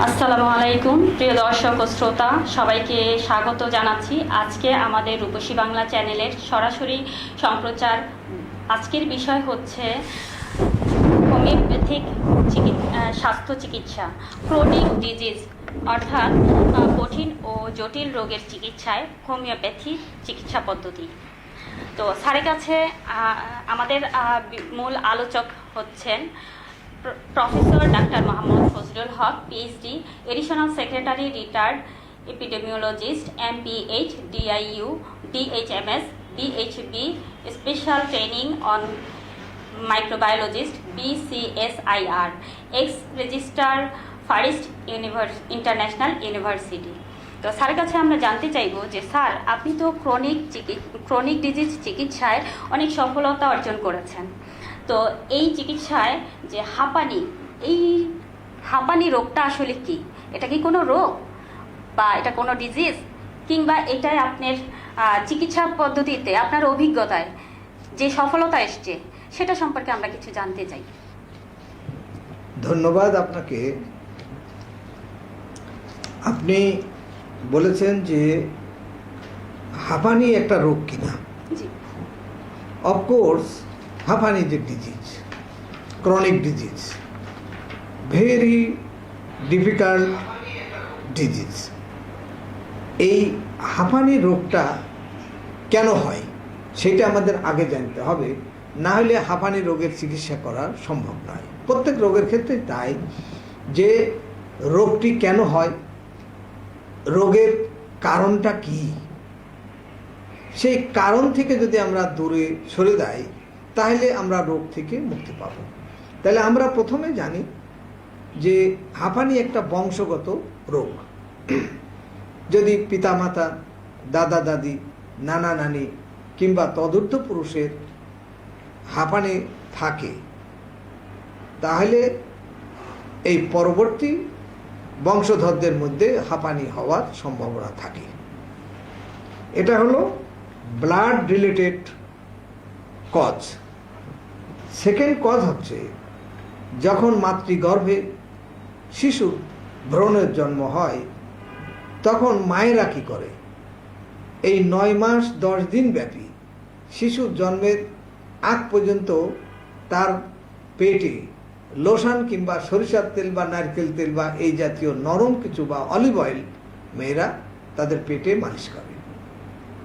আসসালামু আলাইকুম প্রিয় দর্শক ও শ্রোতা সবাইকে স্বাগত জানাচ্ছি আজকে আমাদের রূপসী বাংলা চ্যানেলের সরাসরি সম্প্রচার। আজকের বিষয় হচ্ছে হোমিওপ্যাথিক স্বাস্থ্য চিকিৎসা, ক্রনিক ডিজিজ অর্থাৎ কঠিন ও জটিল রোগের চিকিৎসায় হোমিওপ্যাথি চিকিৎসা পদ্ধতি। তো স্যারের কাছে আমাদের মূল আলোচক হচ্ছেন professor doctor Mohammad Fazlul Haque, PhD, additional secretary, retired epidemiologist, MPH, DIU, DHMS, BHB, special training on microbiologist, BCSIR, ex registrar far east international university. তো স্যারের কাছে আমরা জানতে চাইব যে স্যার, আপনি তো ক্রনিক ডিজিজ চিকিৎসায় অনেক সফলতা অর্জন করেছেন। তো এই চিকিৎসায় যে এই হাঁপানি রোগটা আসলে কি? এটা কি কোনো রোগ বা এটা কোনো ডিজিজ, কিংবা এটাই আপনার চিকিৎসা পদ্ধতিতে আপনার অভিজ্ঞতায় যে সফলতা এসছে সেটা সম্পর্কে আমরা কিছু জানতে চাই। ধন্যবাদ আপনাকে। আপনি বলেছেন যে হাঁপানি একটা রোগ কিনা। জি, অফকোর্স হাঁপানি যে disease, chronic disease, very difficult disease. এই হাঁপানি রোগটা কেন হয় সেটা আমাদের আগে জানতে হবে, না হলে হাঁপানি রোগের চিকিৎসা করা সম্ভব নয়। প্রত্যেক রোগের ক্ষেত্রে তাই, যে রোগটি কেন হয়, রোগের কারণটা কি, সেই কারণ থেকে যদি আমরা দূরে সরে যাই তাহলে আমরা রোগ থেকে মুক্তি পাব। তাহলে আমরা প্রথমে জানি যে হাঁপানি একটা বংশগত রোগ। যদি পিতামাতা, দাদা দাদি, নানা নানি কিংবা তদূর্ধ্ব পুরুষের হাঁপানি থাকে তাহলে এই পরবর্তী বংশধরদের মধ্যে হাঁপানি হওয়ার সম্ভাবনা থাকে। এটা হলো blood related cause. Second cause হচ্ছে যখন মাতৃগর্ভে শিশু ভ্রূণের জন্ম হয় তখন মায়েরা কি করে, এই 9 মাস 10 দিন ব্যাপী শিশুর জন্মের আগ পর্যন্ত তার পেটে লোশন কিংবা সরিষার তেল বা নারকেল তেল বা এই জাতীয় নরম কিছু বা অলিভ অয়েল মেয়েরা তাদের পেটে মালিশ করে।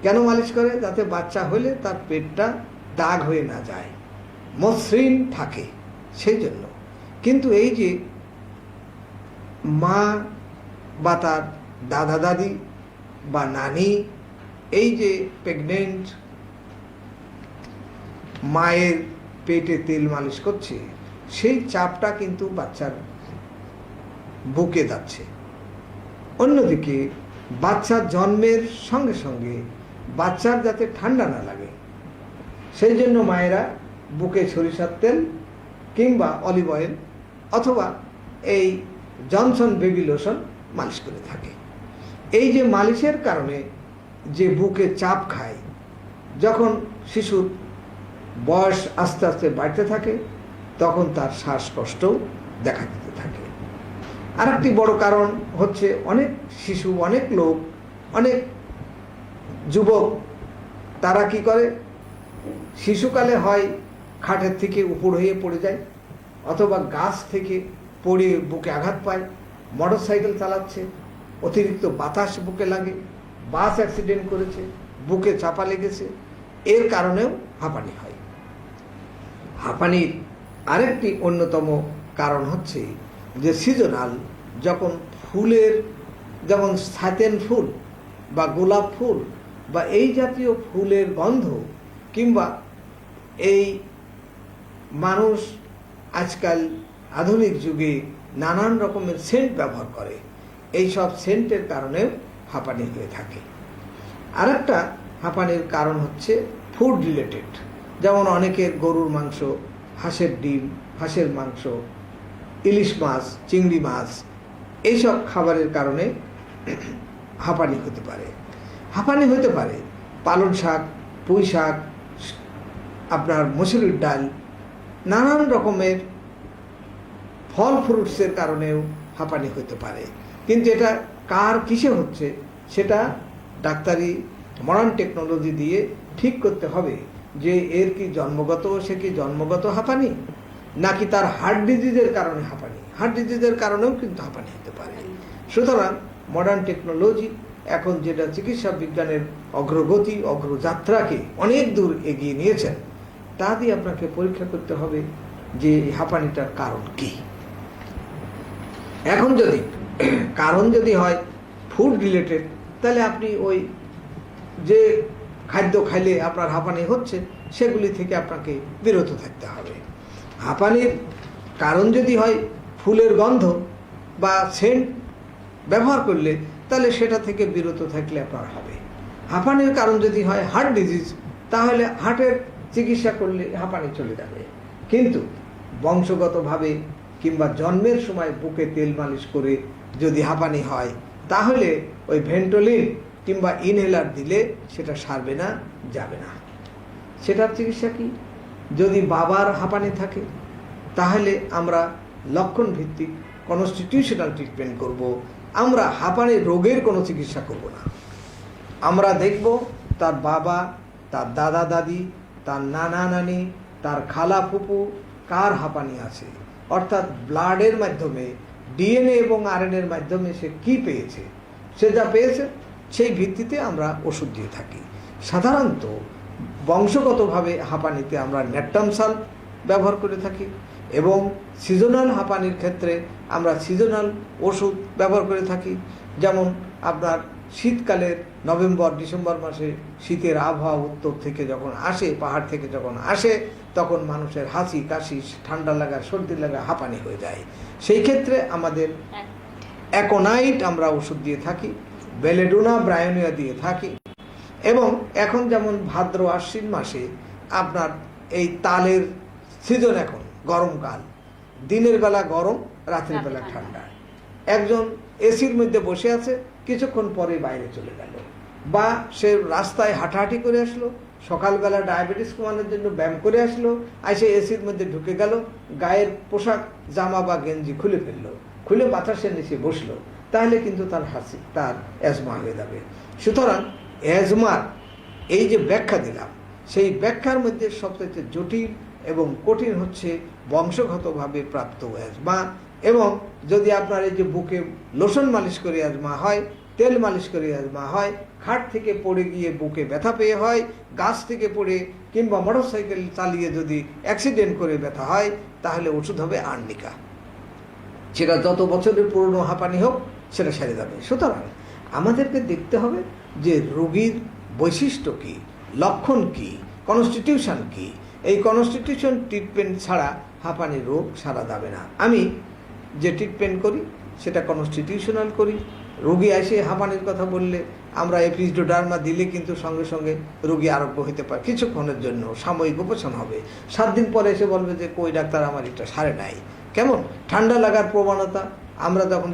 কেন মালিশ করে? যাতে বাচ্চা হলে তার পেটটা দাগ হয়ে না যায়, মসৃণ থাকে, সেই জন্য। কিন্তু এই যে মা বা তার দাদা দাদি বা নানি এই যে প্রেগনেন্ট মায়ের পেটে তেল মালিশ করছে, সেই চাপটা কিন্তু বাচ্চার বুকে যাচ্ছে। অন্যদিকে বাচ্চা জন্মের সঙ্গে সঙ্গে বাচ্চার যাতে ঠান্ডা না লাগে সেই জন্য মায়েরা বুকে সরিষার তেল কিংবা অলিভ অয়েল অথবা এই জনসন বেবি লোশন মালিশ করে থাকে। এই যে মালিশের কারণে যে বুকে চাপ খায়, যখন শিশুর বয়স আস্তে আস্তে বাড়তে থাকে তখন তার শ্বাসকষ্টও দেখা দিতে থাকে। আর একটি বড় কারণ হচ্ছে অনেক শিশু, অনেক লোক, অনেক যুবক তারা কি করে, শিশুকালে হয় খাটের থেকে উপর হয়ে পড়ে যায়, অথবা গাছ থেকে পড়ে বুকে আঘাত পায়, মোটর সাইকেল চালাচ্ছে, অতিরিক্ত বাতাস বুকে লাগে, বাস অ্যাক্সিডেন্ট করেছে, বুকে চাপা লেগেছে, এর কারণেও হাঁপানি হয়। হাঁপানির আরেকটি অন্যতম কারণ হচ্ছে যে সিজনাল, যখন ফুলের, যেমন সাতেন ফুল বা গোলাপ ফুল বা এই জাতীয় ফুলের গন্ধ, কিংবা এই মানুষ আজকাল আধুনিক যুগে নানান রকমের সেন্ট ব্যবহার করে, এই সব সেন্টের কারণেও হাঁপানি হয়ে থাকে। আরেকটা হাঁপানির কারণ হচ্ছে ফুড রিলেটেড, যেমন অনেকের গরুর মাংস, হাঁসের ডিম, হাঁসের মাংস, ইলিশ মাছ, চিংড়ি মাছ, এইসব খাবারের কারণে হাঁপানি হতে পারে। হাঁপানি হতে পারে পালং শাক, পুঁই শাক, আপনার মসুরির ডাল, নানান রকমের ফল ফ্রুটসের কারণেও হাঁপানি হতে পারে। কিন্তু এটা কার কিসে হচ্ছে সেটা ডাক্তারি মডার্ন টেকনোলজি দিয়ে ঠিক করতে হবে যে এর কি জন্মগত, সে কি জন্মগত হাঁপানি, নাকি তার হার্ট ডিজিজের কারণে হাঁপানি। হার্ট ডিজিজের কারণেও কিন্তু হাঁপানি হতে পারে। সুতরাং মডার্ন টেকনোলজি এখন যেটা চিকিৎসা বিজ্ঞানের অগ্রগতি, অগ্রযাত্রাকে অনেক দূর এগিয়ে নিয়েছেন, তা দিয়ে আপনাকে পরীক্ষা করতে হবে যে হাঁপানিটার কারণ কি। এখন যদি কারণ যদি হয় ফুড রিলেটেড, তাহলে আপনি ওই যে খাদ্য খাইলে আপনার হাঁপানি হচ্ছে সেগুলি থেকে আপনাকে বিরত থাকতে হবে। হাঁপানির কারণ যদি হয় ফুলের গন্ধ বা সেন্ট ব্যবহার করলে, তাহলে সেটা থেকে বিরত থাকলে আপনার হবে। হাঁপানির কারণ যদি হয় হার্ট ডিজিজ, তাহলে হার্টের চিকিৎসা করলে হাঁপানি চলে যাবে। কিন্তু বংশগতভাবে কিংবা জন্মের সময় বুকে তেল মালিশ করে যদি হাঁপানি হয়, তাহলে ওই ভেন্টোলিন কিংবা ইনহেলার দিলে সেটা সারবে না, যাবে না। সেটার চিকিৎসা কি? যদি বাবার হাঁপানি থাকে, তাহলে আমরা লক্ষণ ভিত্তিক কনস্টিটিউশনাল ট্রিটমেন্ট করব। আমরা হাঁপানি রোগের কোনো চিকিৎসা করব না। আমরা দেখব তার বাবা, তার দাদা দাদি, তার নানা নানি, তার খালা ফুপু কার হাঁপানি আছে, অর্থাৎ ব্লাডের মাধ্যমে, ডিএনএ এবং আরএনএর মাধ্যমে সে কি পেয়েছে, সে যা পেয়েছে সেই ভিত্তিতে আমরা ওষুধ দিয়ে থাকি। সাধারণত বংশগতভাবে হাঁপানিতে আমরা ন্যাট্টামসাল ব্যবহার করে থাকি এবং সিজনাল হাঁপানির ক্ষেত্রে আমরা সিজনাল ওষুধ ব্যবহার করে থাকি। যেমন আপনার শীতকালের নভেম্বর ডিসেম্বর মাসে শীতের আবহাওয়া উত্তর থেকে যখন আসে, পাহাড় থেকে যখন আসে, তখন মানুষের হাঁচি কাশি, ঠান্ডা লাগা, সর্দি লাগা, হাঁপানি হয়ে যায়। সেই ক্ষেত্রে আমাদের অ্যাকোনাইট আমরা ওষুধ দিয়ে থাকি, বেলেডোনা ব্রায়োনিয়া দিয়ে থাকি। এবং এখন যেমন ভাদ্র আশ্বিন মাসে আপনার এই তালের সিজন, এখন গরমকাল, দিনের বেলা গরম, রাতের বেলা ঠান্ডা। একজন এসির মধ্যে বসে আছে, কিছুক্ষণ পরে বাইরে চলে গেল, বা সে রাস্তায় হাঁটাহাঁটি করে আসলো, সকালবেলা ডায়াবেটিস কমানোর জন্য ব্যায়াম করে আসলো, এসে এসির মধ্যে ঢুকে গেল, গায়ের পোশাক জামা বা গেঞ্জি খুলে ফেললো, খুলে বাতাসের নিচে বসলো, তাহলে কিন্তু তার হাসি, তার অ্যাজমা হয়ে যাবে। সুতরাং অ্যাজমার এই যে ব্যাখ্যা দিলাম, সেই ব্যাখ্যার মধ্যে সবচেয়ে জটিল এবং কঠিন হচ্ছে বংশগতভাবে প্রাপ্ত অ্যাজমা। এবং যদি আপনার এই যে বুকে লোশন মালিশ করে অ্যাজমা হয়, তেল মালিশ করে অ্যাজমা হয়, খাট থেকে পড়ে গিয়ে বুকে ব্যথা পেয়ে হয়, গাছ থেকে পড়ে কিংবা মোটরসাইকেল চালিয়ে যদি অ্যাক্সিডেন্ট করে ব্যথা হয়, তাহলে ওষুধ হবে আর্নিকা। সেটা যত বছরের পুরনো হাঁপানি হোক, সেটা সেরে যাবে। সুতরাং আমাদেরকে দেখতে হবে যে রোগীর বৈশিষ্ট্য কী, লক্ষণ কী, কনস্টিটিউশন কী। এই কনস্টিটিউশন ট্রিটমেন্ট ছাড়া হাঁপানির রোগ সারা যাবে না। আমি যে ট্রিটমেন্ট করি সেটা কনস্টিটিউশনাল করি। রোগী এসে হাঁপানির কথা বললে আমরা এপিজোডার্মা দিলে কিন্তু সঙ্গে সঙ্গে রোগী আরোগ্য হতে পারে, কিছুক্ষণের জন্য সাময়িক উপশম হবে। 7 দিন পরে এসে বলবে যে কই ডাক্তার, আমার এটা সারে নাই। কেমন ঠান্ডা লাগার প্রবণতা আমরা যখন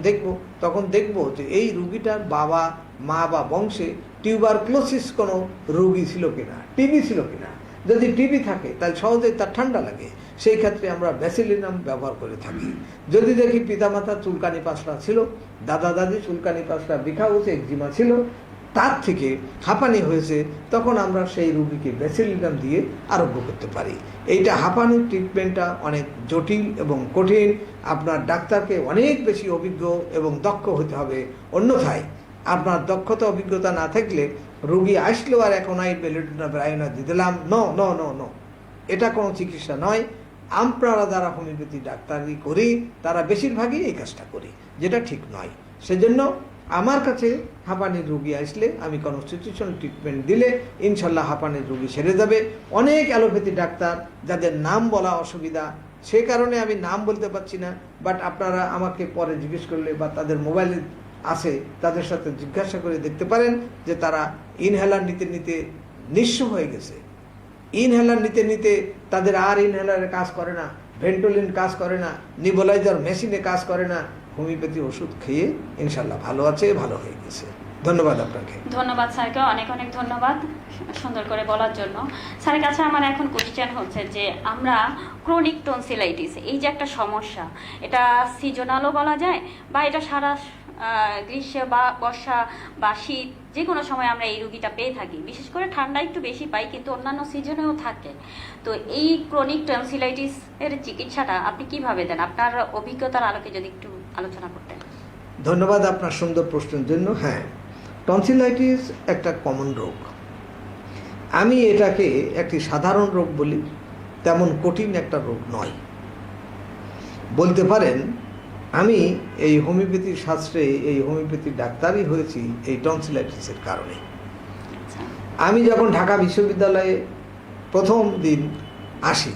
তখন দেখব যে এই রোগীটার বাবা মা বা বংশে টিউবারক্লোসিস কোনো রোগী ছিল কিনা, টিবি ছিল কিনা। যদি টিবি থাকে তাহলে সহজেই তার ঠান্ডা লাগে, সেই ক্ষেত্রে আমরা ব্যাসিলিনাম ব্যবহার করে থাকি। যদি দেখি পিতামাতা চুলকানি পাতলা ছিল, দাদা দাদি চুলকানি পাতলা, বিখাউস, একজিমা ছিল, তার থেকে হাঁপানি হয়েছে, তখন আমরা সেই রোগীকে ব্যাসিলিনাম দিয়ে আরোগ্য করতে পারি। এইটা হাঁপানির ট্রিটমেন্টটা অনেক জটিল এবং কঠিন। আপনার ডাক্তারকে অনেক বেশি অভিজ্ঞ এবং দক্ষ হতে হবে। অন্যথায় আপনার দক্ষতা অভিজ্ঞতা না থাকলে রোগী আসলেও আর অ্যাকোনাইট বেলেডোনা ব্রায়োনিয়া দিয়ে দিলাম, নো, এটা কোনো চিকিৎসা নয়। আমরা যারা হোমিওপ্যাথি ডাক্তারি করি তারা বেশিরভাগই এই কাজটা করি, যেটা ঠিক নয়। সেজন্য আমার কাছে হাঁপানির রোগী আসলে আমি কনস্টিটিউশন ট্রিটমেন্ট দিলে ইনশাল্লাহ হাঁপানির রোগী সেরে যাবে। অনেক অ্যালোপ্যাথি ডাক্তার যাদের নাম বলা অসুবিধা, সে কারণে আমি নাম বলতে পারছি না, বাট আপনারা আমাকে পরে জিজ্ঞেস করলে বা তাদের মোবাইলে আছে তাদের সাথে জিজ্ঞাসা করে দেখতে পারেন যে তারা ইনহেলার নিতে নিতে নিঃস্ব হয়ে গেছে। ইনহেলার নিতে নিতে তাদের আর ইনহেলারে কাজ করে না, ভেন্টোলিন কাজ করে না, নিবোলাইজার মেশিনে কাজ করে না, হোমিওপ্যাথি ওষুধ খেয়ে ইনশাল্লাহ ভালো আছে, ভালো হয়ে গেছে। ধন্যবাদ আপনাকে। ধন্যবাদ স্যারকে, অনেক অনেক ধন্যবাদ সুন্দর করে বলার জন্য। স্যারের কাছে আমার এখন কোশ্চেন হচ্ছে যে আমরা ক্রনিক টনসিলাইটিস, এই যে একটা সমস্যা, এটা সিজনালও বলা যায় বা এটা সারা গ্রীষ্ম বা বর্ষা বা শীত যে কোনো সময় আমরা এই রুগীটা পেয়ে থাকি। বিশেষ করে ঠান্ডা একটু বেশি পাই, কিন্তু অন্যান্য সিজনেও থাকে। তো এই ক্রনিক টনসিলাইটিস এর চিকিৎসাটা আপনি কিভাবে দেন? আপনার অভিজ্ঞতার আলোকে যদি একটু আলোচনা করতেন। ধন্যবাদ আপনার সুন্দর প্রশ্নের জন্য। হ্যাঁ, টনসিলাইটিস একটা কমন রোগ। আমি এটাকে একটি সাধারণ রোগ বলি, তেমন কঠিন একটা রোগ নয়। বলতে পারেন আমি এই হোমিওপ্যাথির শাস্ত্রে এই হোমিওপ্যাথির ডাক্তারই হয়েছি এই টনসিলাইটিসের কারণে। আমি যখন ঢাকা বিশ্ববিদ্যালয়ে প্রথম দিন আসি,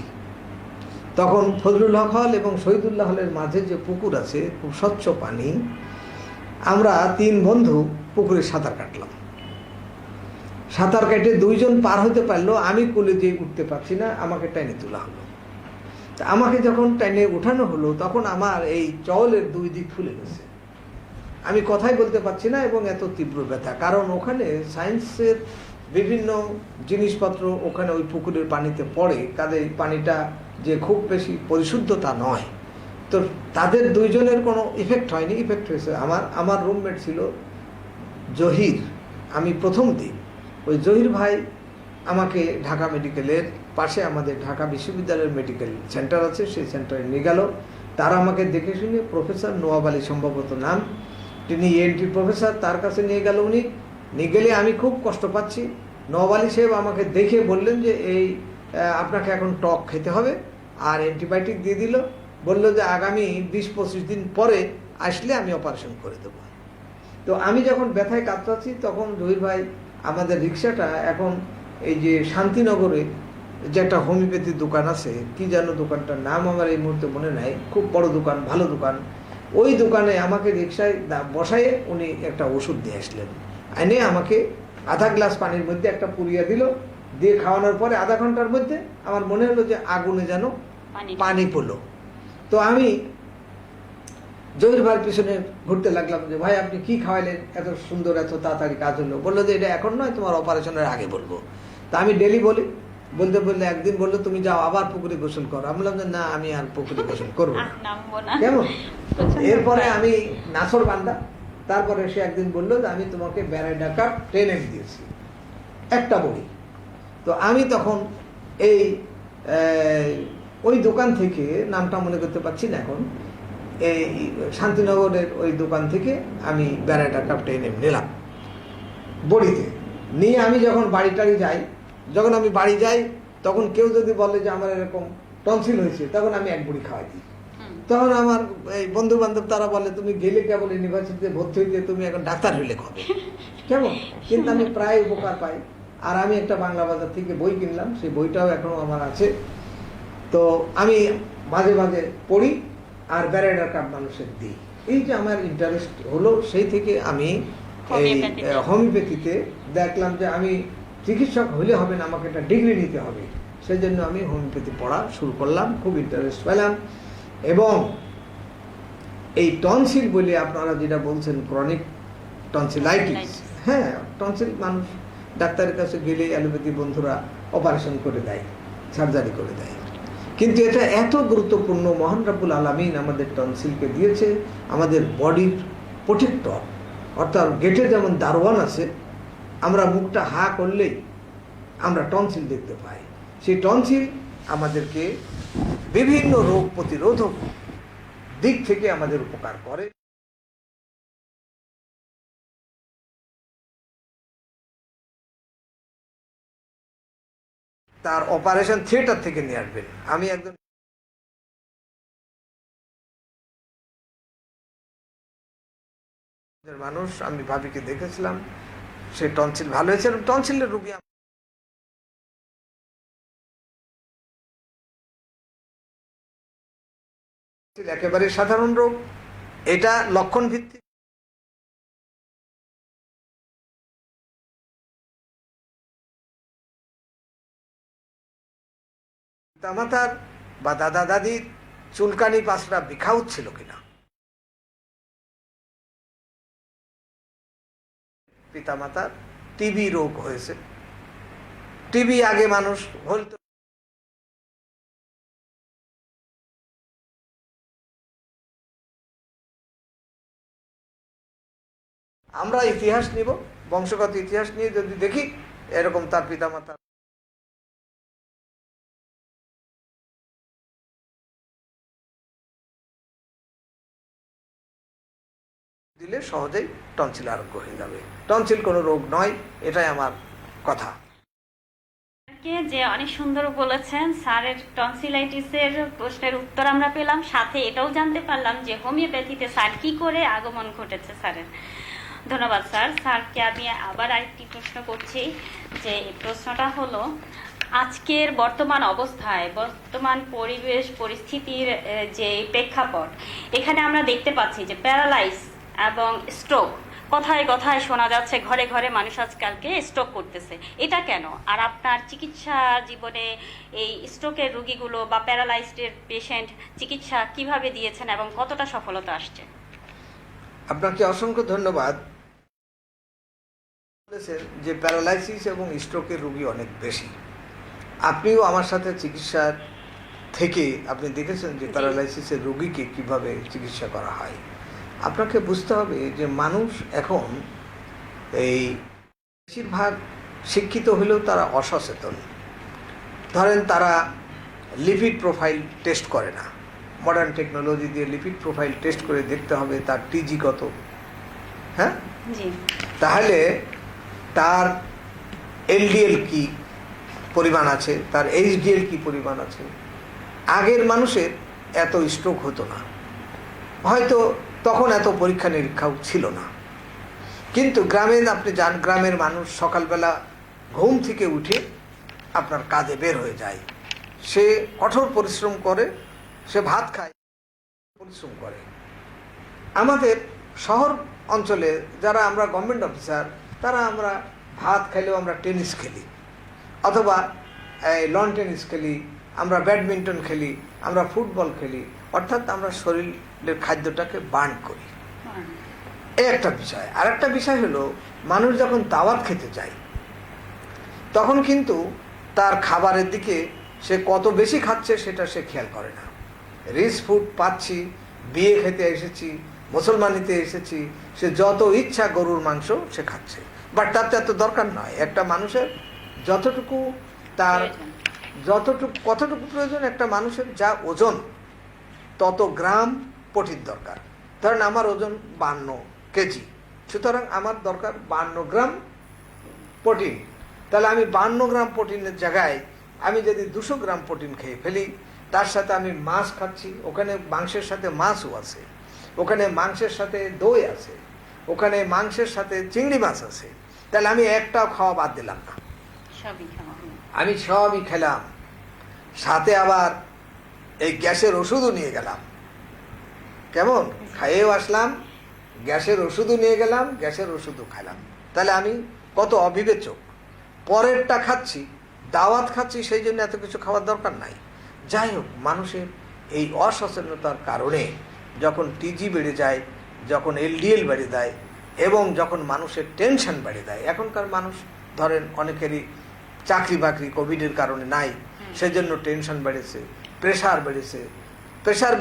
তখন ফজলুল হক হল এবং শহীদুল্লাহ হলের মাঝে যে পুকুর আছে, খুব স্বচ্ছ পানি, আমরা 3 বন্ধু পুকুরে সাঁতার কাটলাম। সাঁতার কেটে 2 জন পার হতে পারলো, আমি কোলে যেয়ে উঠতে পারছি না, আমাকে টেনে তোলা হলো। তা আমাকে যখন টেনে উঠানো হলো, তখন আমার এই চওলের 2 দিক ফুলে গেছে, আমি কথাই বলতে পারছি না, এবং এত তীব্র ব্যথা। কারণ ওখানে সায়েন্সের বিভিন্ন জিনিসপত্র ওখানে ওই পুকুরের পানিতে পড়ে, কাজেই পানিটা যে খুব বেশি পরিশুদ্ধ তা নয়। তো তাদের 2 জনের কোনো ইফেক্ট হয়নি, ইফেক্ট হয়েছে আমার রুমমেট ছিল জহির। আমি প্রথম দিন ওই জহির ভাই আমাকে ঢাকা মেডিকেলের পাশে আমাদের ঢাকা বিশ্ববিদ্যালয়ের মেডিকেল সেন্টার আছে, সেই সেন্টারে নিয়ে গেল। তারা আমাকে দেখে শুনে, প্রফেসর নোয়াব আলী সম্ভবত নাম, তিনি ENT প্রফেসর, তার কাছে নিয়ে গেল। উনি নিয়ে গেলে আমি খুব কষ্ট পাচ্ছি। নোয়াব আলী সাহেব আমাকে দেখে বললেন যে এই আপনাকে এখন টক খেতে হবে, আর অ্যান্টিবায়োটিক দিয়ে দিল। বললো যে আগামী 20-25 দিন পরে আসলে আমি অপারেশন করে দেবো। তো আমি যখন ব্যথায় কাতরাচ্ছি, তখন জহির ভাই আমাদের রিক্সাটা, এখন এই যে শান্তিনগরে যে একটা হোমিওপ্যাথির দোকান আছে, কি যেন দোকানটার নাম আমার এই মুহূর্তে মনে নাই, খুব বড় দোকান, ভালো দোকান, ওই দোকানে আমাকে রিক্সায় বসায়ে উনি একটা ওষুধ দিয়ে আসলেন। এনে আমাকে আধা গ্লাস পানির মধ্যে একটা পুরিয়া দিল, দিয়ে খাওয়ানোর পরে আধা ঘন্টার মধ্যে আমার মনে হলো যে আগুনে যেন পানি পড়লো। তো আমি জহির ভাইয়ের পিছনে ঘুরতে লাগলাম যে ভাই আপনি কি খাওয়াইলেন, এত সুন্দর, এত তাড়াতাড়ি কাজ হলো? বললো যে এটা এখন নয়, তোমার অপারেশনের আগে বলবো। তা আমি ডেলি বলি, বলতে বললে একদিন বললো তুমি যাও আবার পুকুরে গোসল করো। আমি বললাম যে না, আমি আর পুকুরে গোসল করবো না। কেমন? এরপরে আমি নাছর বান্দা। তারপরে সে একদিন বললো যে আমি তোমাকে বেড়াইডা কাপ 10M দিয়েছি, একটা বড়ি। তো আমি তখন এই ওই দোকান থেকে, নামটা মনে করতে পারছি না এখন, এই শান্তিনগরের ওই দোকান থেকে আমি বেড়াইডা কাপ 10M নিলাম বড়িতে নিয়ে। আমি যখন বাড়ি যাই, যখন আমি বাড়ি যাই, তখন কেউ যদি বলে যে আমার এরকম টনসিল হয়েছে, তখন আমি 1 বড়ি খাওয়াই দিই। তখন আমার এই বন্ধু বান্ধব তারা বলে তুমি গেলে কেবল ইউনিভার্সিটিতে ভর্তি হইতে, তুমি এখন ডাক্তার হইলে কবে, কেমন? কিন্তু আমি প্রায় উপকার পাই। আর আমি একটা বাংলা বাজার থেকে বই কিনলাম, সেই বইটাও এখনো আমার আছে। তো আমি মাঝে মাঝে পড়ি আর বেড়াইডার কাপ মানুষের দিই। এই যে আমার ইন্টারেস্ট হলো, সেই থেকে আমি এই হোমিওপ্যাথিতে দেখলাম যে আমি চিকিৎসক হইলে হবে না, আমাকে একটা ডিগ্রি নিতে হবে। সেই জন্য আমি হোমিওপ্যাথি পড়া শুরু করলাম, খুব ইন্টারেস্ট পেলাম। এবং এই টনসিল বলে আপনারা যেটা বলছেন, ক্রনিক টনসিলাইটিস, হ্যাঁ, টনসিল মানুষ ডাক্তারের কাছে গেলে অ্যালোপ্যাথি বন্ধুরা অপারেশন করে দেয়, সার্জারি করে দেয়, কিন্তু এটা এত গুরুত্বপূর্ণ। মহান রাব্বুল আলামিন আমাদের টনসিলকে দিয়েছে আমাদের বডির প্রোটেক্টর। অর্থাৎ গেটে যেমন দারোয়ান আছে, আমরা মুখটা হা করলেই আমরা টনসিল দেখতে পাই। সেই টনসিল আমাদেরকে বিভিন্ন রোগ প্রতিরোধক দিক থেকে আমাদের উপকার করে। তার অপারেশন থিয়েটার থেকে নিয়ে আসবেন। আমি একজন মানুষ, আমি ভাবিকে দেখেছিলাম, সে টনসিল ভালো হয়েছে। টনসিলের রোগী একেবারে সাধারণ রোগ, এটা লক্ষণ ভিত্তিক। পিতামাতার বা দাদা দাদির চুলকানি পাঁচটা বিখা হচ্ছিল কিনা, পিতামাতার টিবি রোগ হয়েছে। টিবি আগে মানুষ বলতো, আমরা ইতিহাস নিব, বংশগত ইতিহাস নিয়ে যদি দেখি এরকম তার পিতামাতা দিলে সহজেই টনসিল আরোগ্য হয়ে যাবে। টনসিল কোনো রোগ নয়, এটাই আমার কথা। যে অনেক সুন্দর বলেছেন, স্যারের টনসিলাইটিসের প্রশ্নের উত্তর আমরা পেলাম, সাথে এটাও জানতে পারলাম যে হোমিওপ্যাথিতে স্যার কি করে আগমন ঘটেছে স্যারের। ধন্যবাদ স্যার। স্যারকে আমি আবার আরেকটি প্রশ্ন করছি, যে প্রশ্নটা হলো, আজকের বর্তমান অবস্থায়, বর্তমান পরিবেশ পরিস্থিতির যে প্রেক্ষাপট, এখানে আমরা দেখতে পাচ্ছি যে প্যারালাইজ এবং স্ট্রোক কথায় কথায় শোনা যাচ্ছে, ঘরে ঘরে মানুষ আজকালকে স্ট্রোক করতেছে। এটা কেন? আর আপনার চিকিৎসা জীবনে এই স্ট্রোকের রোগীগুলো বা প্যারালাইজডের পেশেন্ট চিকিৎসা কিভাবে দিয়েছেন এবং কতটা সফলতা আসছে? আপনাকে অসংখ্য ধন্যবাদ। যে প্যারালাইসিস এবং স্ট্রোকের রোগী অনেক বেশি। আপনিও আমার সাথে চিকিৎসার থেকে আপনি দেখেছেন যে প্যারালাইসিসের রোগীকে কিভাবে চিকিৎসা করা হয়। আপনাকে বুঝতে হবে যে মানুষ এখন এই বেশিরভাগ শিক্ষিত হলেও তারা অসচেতন। ধরেন তারা লিপিড প্রোফাইল টেস্ট করে না। মডার্ন টেকনোলজি দিয়ে লিপিড প্রোফাইল টেস্ট করে দেখতে হবে তার টিজি কত, হ্যাঁ, তাহলে তার এলডিএল কি পরিমাণ আছে, তার এইচডিএল কি পরিমাণ আছে। আগের মানুষের এত স্ট্রোক হতো না, হয়তো তখন এত পরীক্ষা নিরীক্ষাও ছিল না। কিন্তু গ্রামে আপনি যান, গ্রামের মানুষ সকালবেলা ঘুম থেকে উঠে আপনার কাজে বের হয়ে যায়, সে কঠোর পরিশ্রম করে, সে ভাত খায়, পরিশ্রম করে। আমাদের শহর অঞ্চলে যারা আমরা গভর্নমেন্ট অফিসার, তারা আমরা ভাত খাইলেও আমরা টেনিস খেলি, অথবা লন টেনিস খেলি, আমরা ব্যাডমিন্টন খেলি, আমরা ফুটবল খেলি, অর্থাৎ আমরা শরীরের খাদ্যটাকে বার্ন করি। এই একটা বিষয়। আর একটা বিষয় হলো, মানুষ যখন দাওয়াত খেতে যায় তখন কিন্তু তার খাবারের দিকে সে কত বেশি খাচ্ছে সেটা সে খেয়াল করে না। রিচ ফুড পাচ্ছি, বিয়ে খেতে এসেছি, মুসলমানিতে এসেছি, সে যত ইচ্ছা গরুর মাংস সে খাচ্ছে, বাট তার তো এত দরকার নয়। একটা মানুষের যতটুকু তার কতটুকু প্রয়োজন, একটা মানুষের যা ওজন তত গ্রাম প্রোটিন দরকার। ধরেন আমার ওজন 52 কেজি, সুতরাং আমার দরকার 52 গ্রাম প্রোটিন। তাহলে আমি 52 গ্রাম প্রোটিনের জায়গায় আমি যদি 200 গ্রাম প্রোটিন খেয়ে ফেলি, তার সাথে আমি মাছ খাচ্ছি, ওখানে মাংসের সাথে মাছও আছে, ওখানে মাংসের সাথে দই আছে, ওখানে মাংসের সাথে চিংড়ি মাছ আছে, তাহলে আমি একটাও খাওয়া বাদ দিলাম না, আমি সবই খেলাম। সাথে আবার এই গ্যাসের ওষুধও নিয়ে গেলাম। কেমন? খাইয়েও আসলাম, গ্যাসের ওষুধও নিয়ে গেলাম, গ্যাসের ওষুধও খেলাম। তাহলে আমি কত অবিবেচক। পরেরটা খাচ্ছি, দাওয়াত খাচ্ছি, সেই জন্য এত কিছু খাওয়ার দরকার নাই। যাই হোক, মানুষের এই অসচেতনতার কারণে যখন টিজি বেড়ে যায়, যখন এলডিএল বেড়ে যায়, এবং যখন মানুষের টেনশন বেড়ে যায়। এখনকার মানুষ ধরেন অনেকেরই চাকরি বাকরি কোভিডের কারণে নাই, সেজন্য টেনশন বেড়েছে, প্রেশার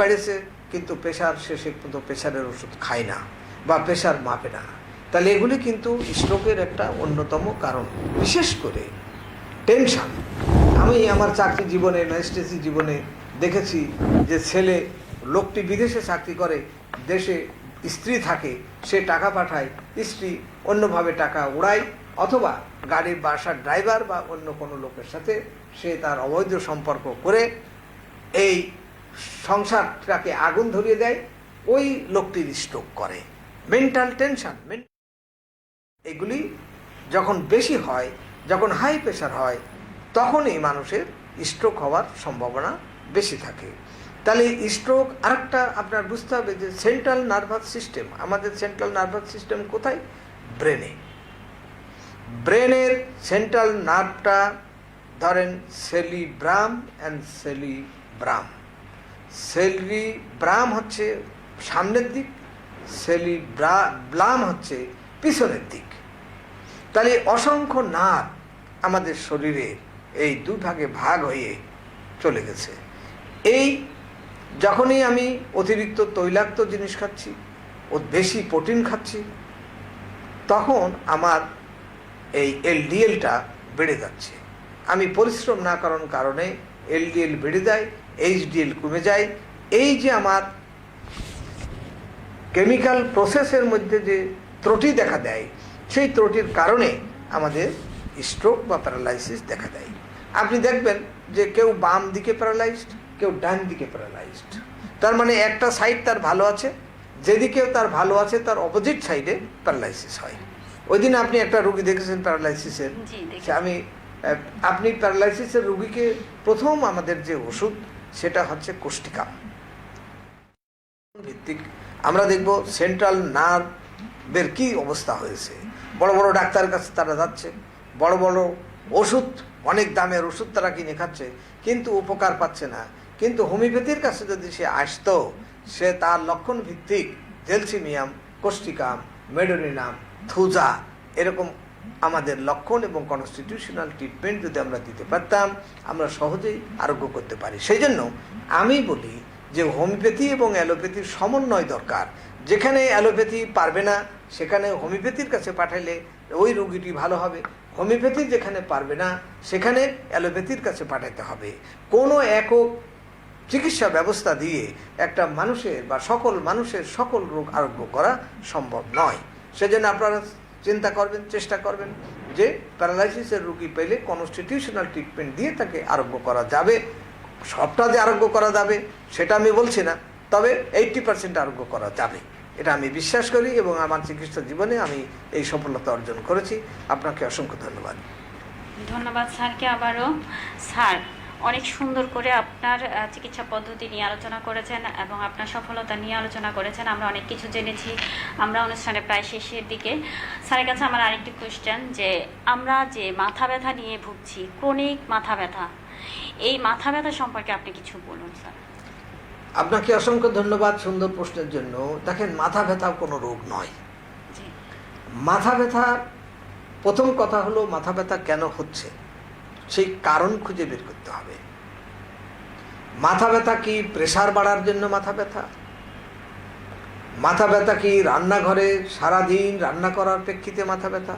বেড়েছে, কিন্তু প্রেশার শেষে কিন্তু প্রেশারের ওষুধ খায় না বা প্রেশার মাপে না। তাহলে এগুলি কিন্তু স্ট্রোকের একটা অন্যতম কারণ। বিশেষ করে টেনশন। আমি আমার চাকরি জীবনে, ম্যাজিস্ট্রেসি জীবনে দেখেছি যে ছেলে, লোকটি বিদেশে চাকরি করে, দেশে স্ত্রী থাকে, সে টাকা পাঠায়, স্ত্রী অন্যভাবে টাকা উড়ায়, অথবা গাড়ির বাসার ড্রাইভার বা অন্য কোনো লোকের সাথে সে তার অবৈধ সম্পর্ক করে এই সংসারটাকে আগুন ধরিয়ে দেয়। ওই লোকটির স্ট্রোক করে। মেন্টাল টেনশন, এগুলি যখন বেশি হয়, যখন হাই প্রেশার হয়, তখনই মানুষের স্ট্রোক হওয়ার সম্ভাবনা বেশি থাকে। তাহলে স্ট্রোক আরেকটা আপনার বুঝতে হবে যে সেন্ট্রাল নার্ভাস সিস্টেম, আমাদের সেন্ট্রাল নার্ভাস সিস্টেম কোথায়? ব্রেনে। ব্রেনের সেন্ট্রাল নার্ভটা ধরেন সেরিব্রাম অ্যান্ড সেরিব্রাম। সেরিব্রাম হচ্ছে সামনের দিক, সেরিব্রাম হচ্ছে পিছনের দিক। তাহলে অসংখ্য নার্ভ আমাদের শরীরে এই দুই ভাগে ভাগ হয়ে চলে গেছে। এই যখনই আমি অতিরিক্ত তৈলাক্ত জিনিস খাচ্ছি, ও বেশি প্রোটিন খাচ্ছি, তখন আমার এই এলডিএলটা বেড়ে যাচ্ছে। আমি পরিশ্রম না করার কারণে এলডিএল বেড়ে যায়, এইচডিএল কমে যায়। এই যে আমার কেমিক্যাল প্রসেসের মধ্যে যে ত্রুটি দেখা দেয়, সেই ত্রুটির কারণে আমাদের স্ট্রোক বা প্যারালাইসিস দেখা দেয়। আপনি দেখবেন যে কেউ বাম দিকে প্যারালাইজড, কেউ ডান দিকে প্যারালাইজড। তার মানে একটা সাইড তার ভালো আছে, যেদিকেও তার ভালো আছে তার অপোজিট সাইডে প্যারালাইসিস হয়। ওই দিন আপনি একটা রুগী দেখেছেন প্যারালাইসিসের। আপনি প্যারালাইসিসের রুগীকে প্রথম আমাদের যে ওষুধ সেটা হচ্ছে কোষ্টিকাম ভিত্তিক। আমরা দেখব সেন্ট্রাল নার্ভের কি অবস্থা হয়েছে। বড় বড় ডাক্তারের কাছে তারা যাচ্ছে, বড় বড় ওষুধ, অনেক দামের ওষুধ তারা কিনে খাচ্ছে, কিন্তু উপকার পাচ্ছে না। কিন্তু হোমিওপ্যাথির কাছে যদি সে আসতো, সে তার লক্ষণ ভিত্তিক জেলসিমিয়াম, কোষ্টিকাম, মেডোনিনাম, থুজা এরকম আমাদের লক্ষণ এবং কনস্টিটিউশনাল ট্রিটমেন্ট যদি আমরা দিতে পারতাম, আমরা সহজেই আরোগ্য করতে পারি। সেই জন্য আমি বলি যে হোমিওপ্যাথি এবং অ্যালোপ্যাথির সমন্বয় দরকার। যেখানে অ্যালোপ্যাথি পারবে না সেখানে হোমিওপ্যাথির কাছে পাঠাইলে ওই রোগীটি ভালো হবে। হোমিওপ্যাথি যেখানে পারবে না সেখানে অ্যালোপ্যাথির কাছে পাঠাতে হবে। কোনো একক চিকিৎসা ব্যবস্থা দিয়ে একটা মানুষের বা সকল মানুষের সকল রোগ আরোগ্য করা সম্ভব নয়। সেজন্য আপনারা চিন্তা করবেন, চেষ্টা করবেন যে প্যারালাইসিসের রোগী পেলে কনস্টিটিউশনাল ট্রিটমেন্ট দিয়ে তাকে আরোগ্য করা যাবে। সবটা যে আরোগ্য করা যাবে সেটা আমি বলছি না, তবে 80% আরোগ্য করা যাবে, এটা আমি বিশ্বাস করি এবং আমার চিকিৎসা জীবনে আমি এই সফলতা অর্জন করেছি। আপনাকে অসংখ্য ধন্যবাদ। ধন্যবাদ স্যারকে আবারও। স্যার অনেক সুন্দর করে আপনার চিকিৎসা পদ্ধতি নিয়ে আলোচনা করেছেন এবং আপনার সফলতা নিয়ে আলোচনা করেছেন। আমরা অনেক কিছু জেনেছি। আমরা অনুষ্ঠানে প্রায় শেষের দিকে। স্যারের কাছে আমার আরেকটি কোয়েশ্চেন, যে আমরা যে মাথা ব্যথা নিয়ে ভুগছি, ক্রনিক মাথা ব্যথা, এই মাথা ব্যথা সম্পর্কে আপনি কিছু বলুন স্যার। আপনাকে অসংখ্য ধন্যবাদ সুন্দর প্রশ্নের জন্য। দেখেন, মাথা ব্যথা কোনো রোগ নয়। মাথা ব্যথা, প্রথম কথা হলো মাথা ব্যথা কেন হচ্ছে সেই কারণ খুঁজে বের করতে হবে। মাথা ব্যথা কি প্রেসার বাড়ার জন্য মাথা ব্যথা? মাথা ব্যথা কি রান্নাঘরে সারাদিন রান্না করার প্রেক্ষিতে মাথা ব্যথা?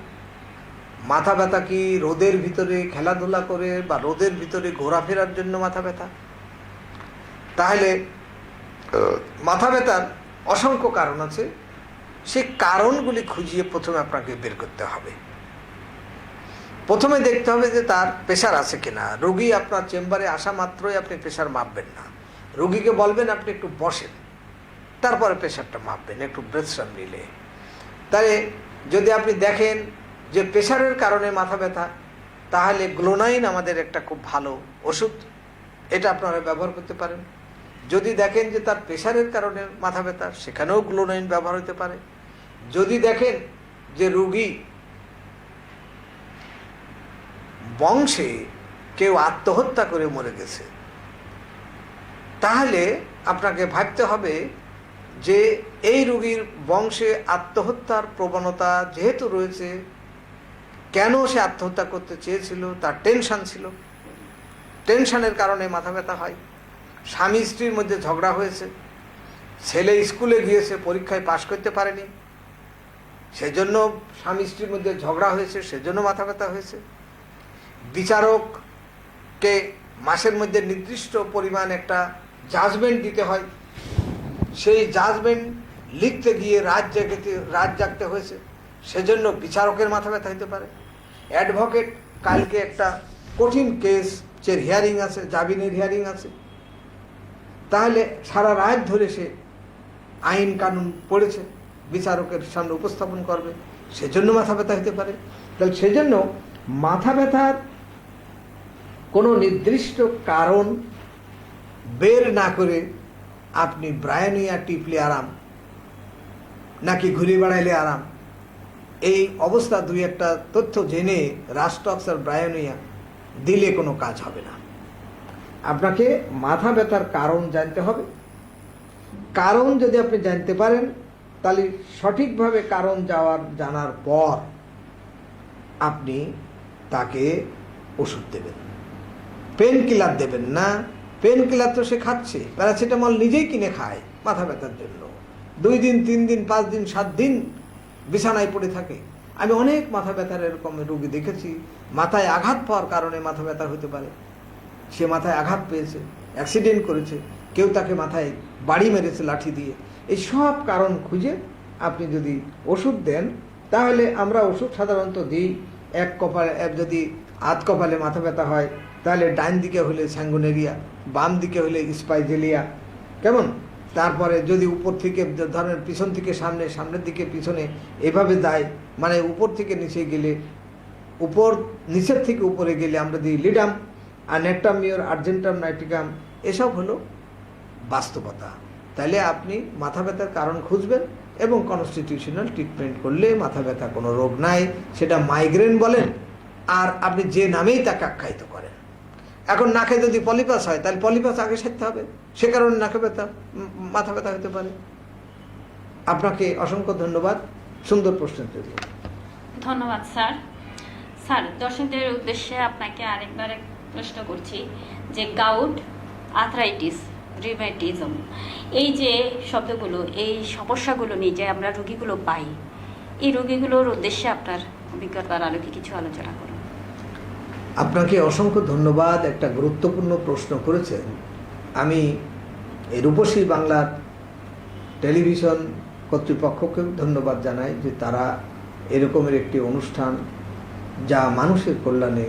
মাথা ব্যথা কি রোদের ভিতরে খেলাধুলা করে বা রোদের ভিতরে ঘোরাফেরার জন্য মাথা ব্যথা? তাহলে মাথা ব্যথার অসংখ্য কারণ আছে। সেই কারণগুলি খুঁজিয়ে প্রথমে আপনাকে বের করতে হবে। প্রথমে দেখতে হবে যে তার প্রেশার আছে কিনা। রোগী আপনার চেম্বারে আসা মাত্রই আপনি প্রেশার মাপবেন না। রোগীকে বলবেন আপনি একটু বসেন, তারপরে প্রেশারটা মাপবেন একটু ব্রেথ নিলে। তাই যদি আপনি দেখেন যে প্রেশারের কারণে মাথা ব্যথা, তাহলে গ্লোনাইন আমাদের একটা খুব ভালো ওষুধ, এটা আপনারা ব্যবহার করতে পারেন। যদি দেখেন যে তার প্রেশারের কারণে মাথা ব্যথা, সেখানেও গ্লোনাইন ব্যবহার হতে পারে। যদি দেখেন যে রোগী বংশে কেউ আত্মহত্যা করে মরে গেছে, তাহলে আপনাকে ভাবতে হবে যে এই রোগীর বংশে আত্মহত্যার প্রবণতা যেহেতু রয়েছে, কেন সে আত্মহত্যা করতে চেয়েছিল? তার টেনশন ছিল, টেনশনের কারণে মাথা ব্যথা হয়। স্বামী স্ত্রীর মধ্যে ঝগড়া হয়েছে, ছেলে স্কুলে গিয়েছে পরীক্ষায় পাশ করতে পারেনি, সেজন্য স্বামী স্ত্রীর মধ্যে ঝগড়া হয়েছে, সেজন্য মাথা ব্যথা হয়েছে। বিচারককে মাসের মধ্যে নির্দিষ্ট পরিমাণ একটা জাজমেন্ট দিতে হয়, সেই জাজমেন্ট লিখতে গিয়ে রাত জাগতে হয়েছে, সেজন্য বিচারকের মাথা ব্যথা হতে পারে। অ্যাডভোকেট কালকে একটা কঠিন কেসের হিয়ারিং আছে, জামিনের হিয়ারিং আছে, তাহলে সারা রাত ধরে সে আইন কানুন পড়েছে, বিচারকের সামনে উপস্থাপন করবে, সেজন্য মাথা ব্যথা হতে পারে। তাহলে সেজন্য মাথা ব্যথার কোনো নির্দিষ্ট কারণ বের না করে আপনি ব্রায়োনিয়া টিপলে আরাম নাকি ঘুরে বেড়াইলে আরাম, এই অবস্থা দুই একটা তথ্য জেনে রাস্টক্স আর ব্রায়োনিয়া দিলে কোনো কাজ হবে না। আপনাকে মাথা ব্যথার কারণ জানতে হবে। কারণ যদি আপনি জানতে পারেন, তাহলে সঠিকভাবে কারণ জানার পর আপনি তাকে ওষুধ দেবেন, পেন কিলার দেবেন না। পেন কিলার তো সে খাচ্ছে, প্যারাসিটামল নিজেই কিনে খায় মাথা ব্যথার জন্য, 2 দিন 3 দিন 5 দিন 7 দিন বিছানায় পড়ে থাকে। আমি অনেক মাথা ব্যথার এরকম রোগী দেখেছি, মাথায় আঘাত পাওয়ার কারণে মাথা ব্যথা হতে পারে। সে মাথায় আঘাত পেয়েছে, অ্যাক্সিডেন্ট করেছে, কেউ তাকে মাথায় বাড়ি মেরেছে লাঠি দিয়ে। এই সব কারণ খুঁজে আপনি যদি ওষুধ দেন, তাহলে আমরা ওষুধ সাধারণত দিই এক কপালে, যদি আধ কপালে মাথা ব্যথা হয় তাহলে ডান দিকে হলে স্যাঙ্গুনেরিয়া, বাম দিকে হলে স্পাইজেলিয়া, কেমন? তারপরে যদি উপর থেকে ধরেন পিছন থেকে সামনে, সামনের দিকে পিছনে এভাবে দেয়, মানে উপর থেকে নিচে গেলে, উপর নিচের থেকে উপরে গেলে আমরা দিই লিডাম আর নেকটাম মিওর আর্জেন্টাম নাইট্রিকাম। এসব হলো বাস্তবতা। তাহলে আপনি মাথা ব্যথার কারণ খুঁজবেন এবং কনস্টিটিউশনাল ট্রিটমেন্ট করলে মাথা ব্যথা কোনো রোগ নাই, সেটা মাইগ্রেন বলেন আর আপনি যে নামেই তাকে আখ্যায়িত করেন। এখন নাকে যদি পলিপাস হয় তাহলে পলিপাস আগে সারতে হবে, সে কারণে নাকে ব্যথা, মাথা ব্যথা হতে পারে। আপনাকে অসংখ্য ধন্যবাদ, সুন্দর প্রশ্নের জন্য। ধন্যবাদ স্যার। স্যার, দর্শকদের উদ্দেশ্যে আপনাকে আরেকবার এক প্রশ্ন করছি যে গাউট, আর্থ্রাইটিস, রিউমেটিজম, এই যে শব্দগুলো, এই সমস্যাগুলো নিয়ে যে আমরা রোগীগুলো পাই, এই রোগীগুলোর উদ্দেশ্যে আপনার অভিজ্ঞতার আলোকে কিছু আলোচনা করুন। আপনাকে অসংখ্য ধন্যবাদ, একটা গুরুত্বপূর্ণ প্রশ্ন করেছেন। আমি এই রূপসী বাংলার টেলিভিশন কর্তৃপক্ষকে ধন্যবাদ জানাই যে তারা এরকমের একটি অনুষ্ঠান, যা মানুষের কল্যাণে,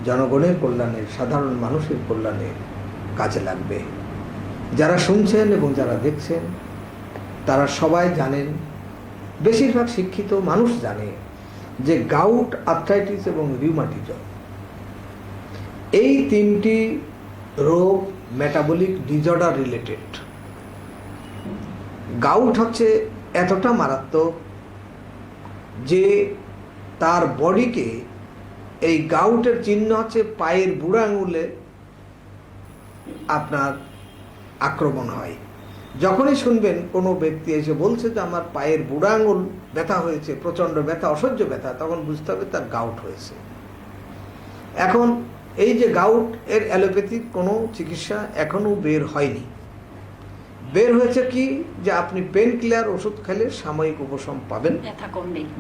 জনগণের কল্যাণে, সাধারণ মানুষের কল্যাণে কাজে লাগবে। যারা শুনছেন এবং যারা দেখছেন তারা সবাই জানেন, বেশিরভাগ শিক্ষিত মানুষ জানে যে গাউট, আর্থ্রাইটিস এবং রিউমাটিজম এই 3টি রোগ মেটাবলিক ডিসঅর্ডার রিলেটেড। গাউট হচ্ছে এতটা মারাত্মক যে তার বডিকে, এই গাউটের চিহ্ন হচ্ছে পায়ের বুড়ো আঙুলে আপনার আক্রমণ হয়। যখনই শুনবেন কোনো ব্যক্তি এসে বলছে যে আমার পায়ের বুড়ো আঙুল ব্যথা হয়েছে, প্রচণ্ড ব্যথা, অসহ্য ব্যথা, তখন বুঝতে হবে তার গাউট হয়েছে। এখন এই যে গাউট, এর অ্যালোপ্যাথিক কোনো চিকিৎসা এখনও বের হয়নি। বের হয়েছে কি, যে আপনি পেন কিলার ওষুধ খেলে সাময়িক উপশম পাবেন,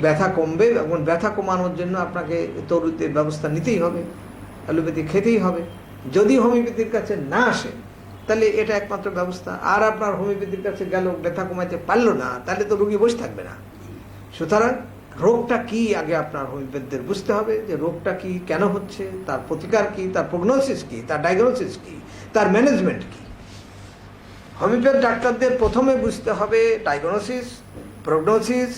ব্যথা কমবে, এবং ব্যথা কমানোর জন্য আপনাকে তরুতের ব্যবস্থা নিতেই হবে, অ্যালোপ্যাথি খেতেই হবে। যদি হোমিওপ্যাথির কাছে না আসে তাহলে এটা একমাত্র ব্যবস্থা। আর আপনার হোমিওপ্যাথির কাছে গেল, ব্যথা কমাইতে পারলো না, তাহলে তো রোগী বসে থাকবে না। সুতরাং রোগটা কি আগে আপনার হোমিওপ্যাথদের বুঝতে হবে, যে রোগটা কি, কেন হচ্ছে, তার প্রতিকার কি, তার প্রগনোসিস কি, তার ডায়াগনোসিস কি, তার ম্যানেজমেন্ট কি। হোমিওপ্যাথ ডাক্তারদের প্রথমে বুঝতে হবে ডায়াগনোসিস, প্রগনোসিস,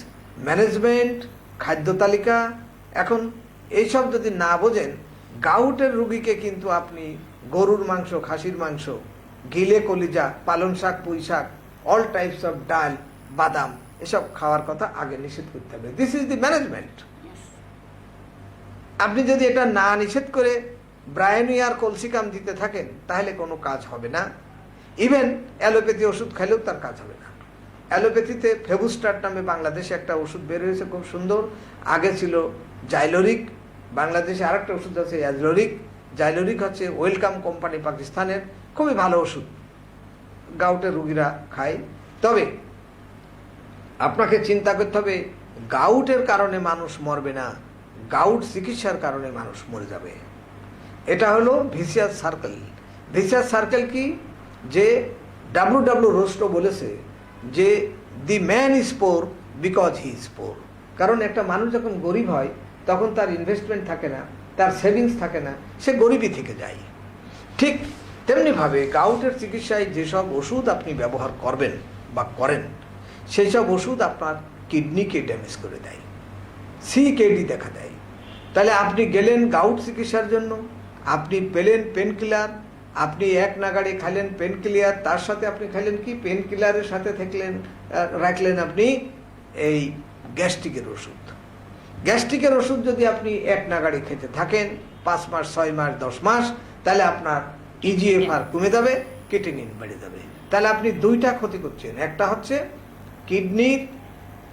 ম্যানেজমেন্ট, খাদ্য তালিকা। এখন এইসব যদি না বোঝেন, গাউটের রোগীকে কিন্তু আপনি গরুর মাংস, খাসির মাংস, গিলে কলিজা, পালং শাক, পুঁই শাক, অল টাইপস অফ ডাল, বাদাম, এসব খাওয়ার কথা আগে নিষেধ করতে হবে। This is the management. আপনি যদি এটা না নিষেধ করে ব্রায়োনিয়ার ক্যালসিকাম দিতে থাকেন তাহলে কোনো কাজ হবে না। ইভেন অ্যালোপ্যাথি ওষুধ খেলেও তার কাজ হবে না। অ্যালোপ্যাথিতে ফেবুস্টার নামে বাংলাদেশে একটা ওষুধ বের হয়েছে, খুব সুন্দর। আগে ছিল জাইলোরিক, বাংলাদেশে আরেকটা ওষুধ আছে অ্যাজলোরিক। জাইলোরিক হচ্ছে ওয়েলকাম কোম্পানি, পাকিস্তানের, খুবই ভালো ওষুধ, গাউটের রোগীরা খায়। তবে আপনাকে চিন্তা করতে হবে, গাউটের কারণে মানুষ মরবে না, গাউট চিকিৎসার কারণে মানুষ মরে যাবে। এটা হলো ভিসিয়াস সার্কেল। ভিসিয়াস সার্কেল কি, যে ডব্লিউ রোস্টো বলেছে যে the man is poor because he is poor. কারণ একটা মানুষ যখন গরিব হয় তখন তার ইনভেস্টমেন্ট থাকে না, তার সেভিংস থাকে না, সে গরিবই থেকে যায়। ঠিক তেমনিভাবে গাউটের চিকিৎসায় যেসব ওষুধ আপনি ব্যবহার করবেন বা করেন, সেই সব ওষুধ আপনার কিডনিকে ড্যামেজ করে দেয়, সিকেডি দেখা দেয়। তাহলে আপনি গেলেন গাউট চিকিৎসার জন্য, আপনি পেলেন পেন কিলার, আপনি এক নাগাড়ে খাইলেন পেন কিলার, তার সাথে আপনি খাইলেন কি, পেন কিলারের সাথে রাখলেন আপনি এই গ্যাস্ট্রিকের ওষুধ। গ্যাস্ট্রিকের ওষুধ যদি আপনি এক নাগাড়ে খেতে থাকেন 5 মাস, 6 মাস, 10 মাস, তাহলে আপনার ইজিএফআর কমে যাবে, ক্রিয়েটিনিন বেড়ে যাবে। তাহলে আপনি দুইটা ক্ষতি করছেন। একটা হচ্ছে কিডনির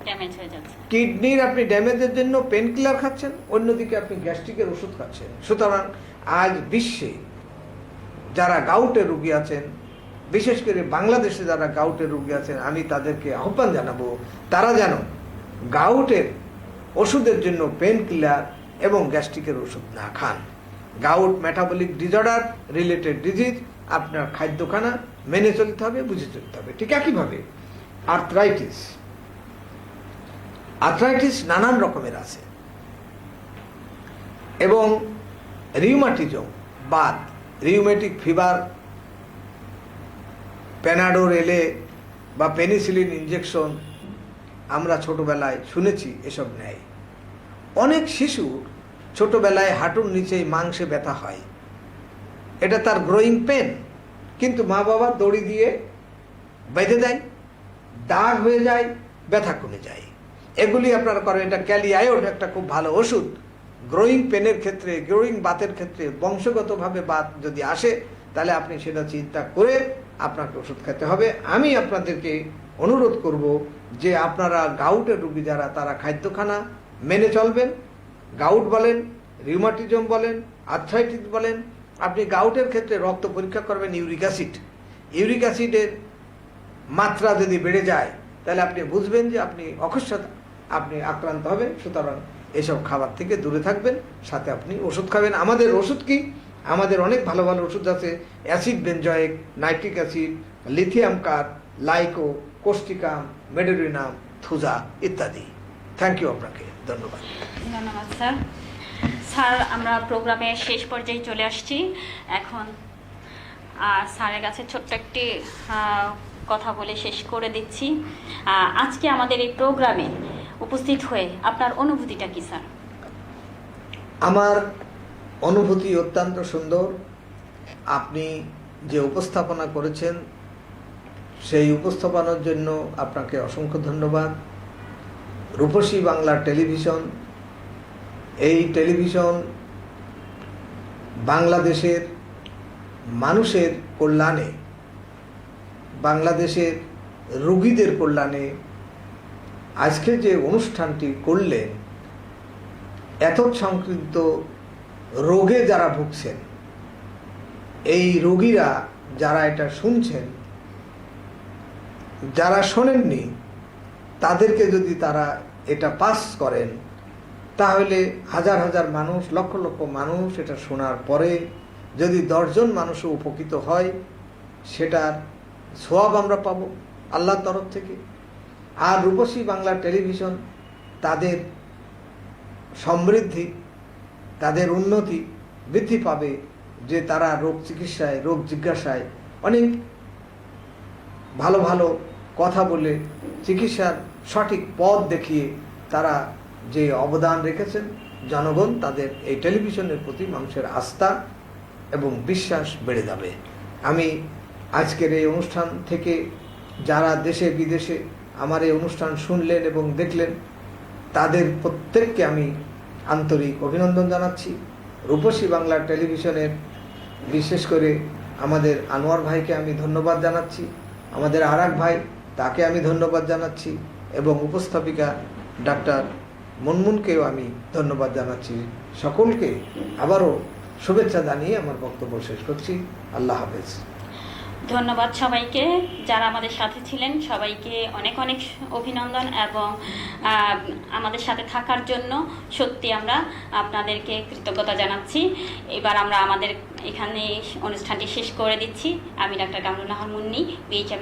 ড্যামেজ হয়ে যাচ্ছে। কিডনির আপনি ড্যামেজের জন্য পেন কিলার খাচ্ছেন, অন্যদিকে আপনি গ্যাস্ট্রিকের ওষুধ খাচ্ছেন। সুতরাং আজ বিশ্বে যারা গাউটের রোগী আছেন, বিশেষ করে বাংলাদেশে যারা গাউটের রোগী আছেন, আমি তাদেরকে আহ্বান জানাবো তারা যেন গাউটের ওষুধের জন্য পেন কিলার এবং গ্যাস্ট্রিকের ওষুধ না খান। Gout metabolic disorder related disease, আপনার খাদ্যখানা মেনে চলতে হবে, বুঝে চলতে হবে। ঠিক একইভাবে আর্থ্রাইটিস নানান রকমের আছে, এবং রিউমাটিজম বাত, রিউমেটিক ফিভার, প্যানাডোর এলে বা পেনিসিলিন ইনজেকশন আমরা ছোটবেলায় শুনেছি এসব নেয়। অনেক শিশু ছোটবেলায় হাঁটুর নিচেই মাংসে ব্যথা হয়, এটা তার গ্রোয়িং পেন, কিন্তু মা বাবা দড়ি দিয়ে বেঁধে দেয়, দাগ হয়ে যায়, ব্যথা কমে যায়। এগুলি আপনারা করেন। এটা ক্যালিআয়োড একটা খুব ভালো ওষুধ গ্রোয়িং পেনের ক্ষেত্রে, গ্রোয়িং বাতের ক্ষেত্রে। বংশগতভাবে বাত যদি আসে তাহলে আপনি সেটা চিন্তা করে আপনাকে ওষুধ খেতে হবে। আমি আপনাদেরকে অনুরোধ করব যে আপনারা গাউটের রোগী যারা, তারা খাদ্যখানা মেনে চলবেন। গাউট বলেন, রিউমাটিজম বলেন, আর্থ্রাইটিস বলেন, আপনি গাউটের ক্ষেত্রে রক্ত পরীক্ষা করবেন ইউরিক অ্যাসিডের মাত্রা যদি বেড়ে যায় তাহলে আপনি বুঝবেন যে আপনি অকস্মাৎ আপনি আক্রান্ত হবেন। সুতরাং এসব খাবার থেকে দূরে থাকবেন, সাথে আপনি ওষুধ খাবেন। আমাদের ওষুধ কি? আমাদের অনেক ভালো ভালো ওষুধ আছে, অ্যাসিড বেনজয়েক, নাইট্রিক অ্যাসিড, লিথিয়াম কার, লাইকো, কোস্টিকাম, মেডোরিনাম, থুজা ইত্যাদি। থ্যাংক ইউ, আপনাকে ধন্যবাদ। ধন্যবাদ স্যার। স্যার, আমরা প্রোগ্রামের শেষ পর্যায়ে চলে আসছি এখন। স্যারের কাছে ছোট্ট একটি কথা বলে শেষ করে দিচ্ছি। আজকে আমাদের এই প্রোগ্রামে উপস্থিত হয়ে আপনার অনুভূতিটা কি স্যার? আমার অনুভূতি অত্যন্ত সুন্দর। আপনি যে উপস্থাপনা করেছেন সেই উপস্থাপনার জন্য আপনাকে অসংখ্য ধন্যবাদ। রূপসী বাংলা টেলিভিশন, এই টেলিভিশন বাংলাদেশের মানুষের কল্যাণে, বাংলাদেশের রোগীদের কল্যাণে আজকে যে অনুষ্ঠানটি করলেন, এত সংক্রান্ত রোগে যারা ভুগছেন, এই রোগীরা যারা এটা শুনছেন, যারা শোনেননি, তাদেরকে যদি তারা এটা পাস করেন তাহলে হাজার হাজার মানুষ, লক্ষ লক্ষ মানুষ এটা শোনার পরে যদি 10 জন মানুষও উপকৃত হয়, সেটার সওয়াব আমরা পাবো আল্লাহর তরফ থেকে। আর রূপসী বাংলা টেলিভিশন তাদের সমৃদ্ধি, তাদের উন্নতি বৃদ্ধি পাবে, যে তারা রোগ চিকিৎসায়, রোগ জিজ্ঞাসায় অনেক ভালো ভালো কথা বলে চিকিৎসার সঠিক পথ দেখিয়ে তারা যে অবদান রেখেছেন, জনগণ তাদের এই টেলিভিশনের প্রতি মানুষের আস্থা এবং বিশ্বাস বেড়ে যাবে। আমি আজকের এই অনুষ্ঠান থেকে যারা দেশে বিদেশে আমার এই অনুষ্ঠান শুনলেন এবং দেখলেন, তাদের প্রত্যেককে আমি আন্তরিক অভিনন্দন জানাচ্ছি। রূপসী বাংলা টেলিভিশনের বিশেষ করে আমাদের আনোয়ার ভাইকে আমি ধন্যবাদ জানাচ্ছি, আমাদের আরেক ভাই তাকে আমি ধন্যবাদ জানাচ্ছি, এবং উপস্থাপিকা ডাক্তার মুনমুনকেও আমি ধন্যবাদ জানাচ্ছি। সকলকে আবারও শুভেচ্ছা জানিয়ে আমার বক্তব্য শেষ করছি। আল্লাহ হাফেজ। ধন্যবাদ সবাইকে, যারা আমাদের সাথে ছিলেন সবাইকে অনেক অনেক অভিনন্দন, এবং আমাদের সাথে থাকার জন্য সত্যি আমরা আপনাদেরকে কৃতজ্ঞতা জানাচ্ছি। এবার আমরা আমাদের এখানে অনুষ্ঠানটি শেষ করে দিচ্ছি। আমি ডাক্তার কামরুন নাহার মুন্নি, BHM